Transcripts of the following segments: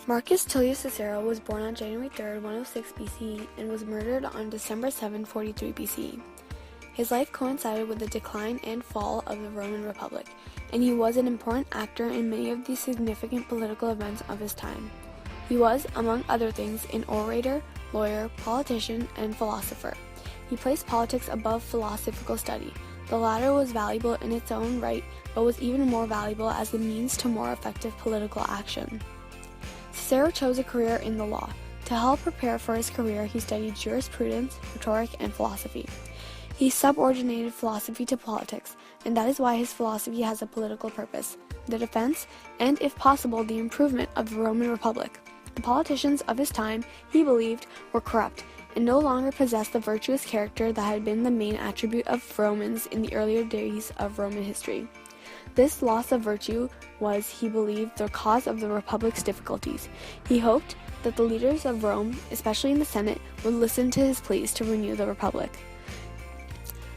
Marcus Tullius Cicero was born on January 3, 106 BCE and was murdered on December 7, 43 BCE. His life coincided with the decline and fall of the Roman Republic, and he was an important actor in many of the significant political events of his time. He was, among other things, an orator, lawyer, politician, and philosopher. He placed politics above philosophical study. The latter was valuable in its own right, but was even more valuable as a means to more effective political action. Cicero chose a career in the law. To help prepare for his career, he studied jurisprudence, rhetoric, and philosophy. He subordinated philosophy to politics, and that is why his philosophy has a political purpose: the defense, and if possible, the improvement of the Roman Republic. The politicians of his time, he believed, were corrupt, and no longer possessed the virtuous character that had been the main attribute of Romans in the earlier days of Roman history. This loss of virtue was, he believed, the cause of the Republic's difficulties. He hoped that the leaders of Rome, especially in the Senate, would listen to his pleas to renew the Republic.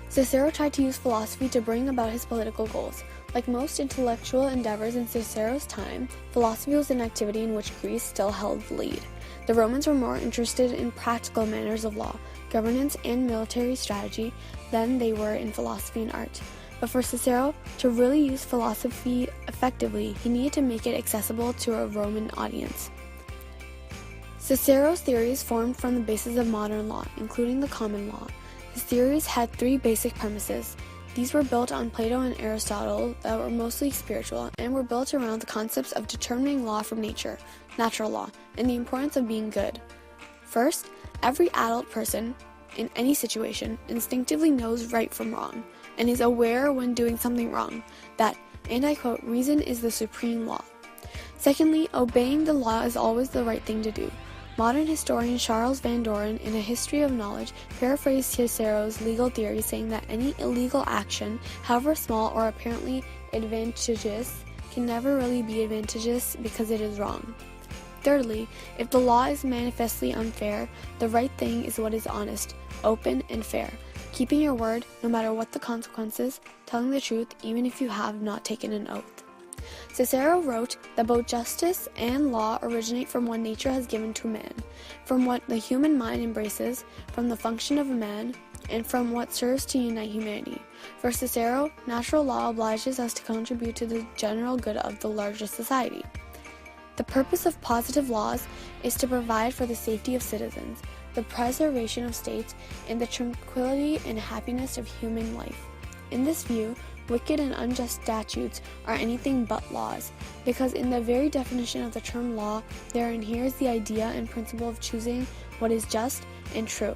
Cicero tried to use philosophy to bring about his political goals. Like most intellectual endeavors in Cicero's time, philosophy was an activity in which Greece still held the lead. The Romans were more interested in practical manners of law, governance, and military strategy than they were in philosophy and art. But for Cicero to really use philosophy effectively, he needed to make it accessible to a Roman audience. Cicero's theories formed from the basis of modern law, including the common law. His theories had three basic premises. These were built on Plato and Aristotle that were mostly spiritual, and were built around the concepts of determining law from nature, natural law, and the importance of being good. First, every adult person, in any situation, instinctively knows right from wrong, and is aware when doing something wrong, that, and I quote, reason is the supreme law. Secondly, obeying the law is always the right thing to do. Modern historian Charles Van Doren, in A History of Knowledge, paraphrased Cicero's legal theory, saying that any illegal action, however small or apparently advantageous, can never really be advantageous because it is wrong. Thirdly, if the law is manifestly unfair, the right thing is what is honest, open, and fair. Keeping your word, no matter what the consequences, telling the truth even if you have not taken an oath. Cicero wrote that both justice and law originate from what nature has given to man, from what the human mind embraces, from the function of a man, and from what serves to unite humanity. For Cicero, natural law obliges us to contribute to the general good of the larger society. The purpose of positive laws is to provide for the safety of citizens, the preservation of states, and the tranquility and happiness of human life. In this view, wicked and unjust statutes are anything but laws, because in the very definition of the term law, there inheres the idea and principle of choosing what is just and true.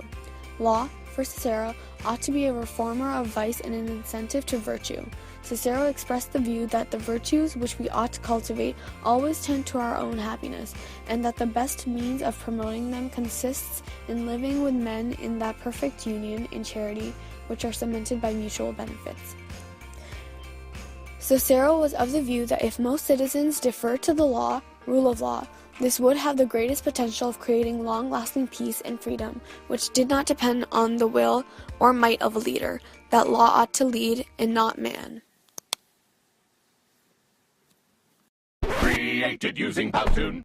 Law, for Cicero, ought to be a reformer of vice and an incentive to virtue. Cicero expressed the view that the virtues which we ought to cultivate always tend to our own happiness, and that the best means of promoting them consists in living with men in that perfect union and charity which are cemented by mutual benefits. Cicero was of the view that if most citizens defer to the law, rule of law, this would have the greatest potential of creating long-lasting peace and freedom, which did not depend on the will or might of a leader, that law ought to lead and not man. Created using Powtoon.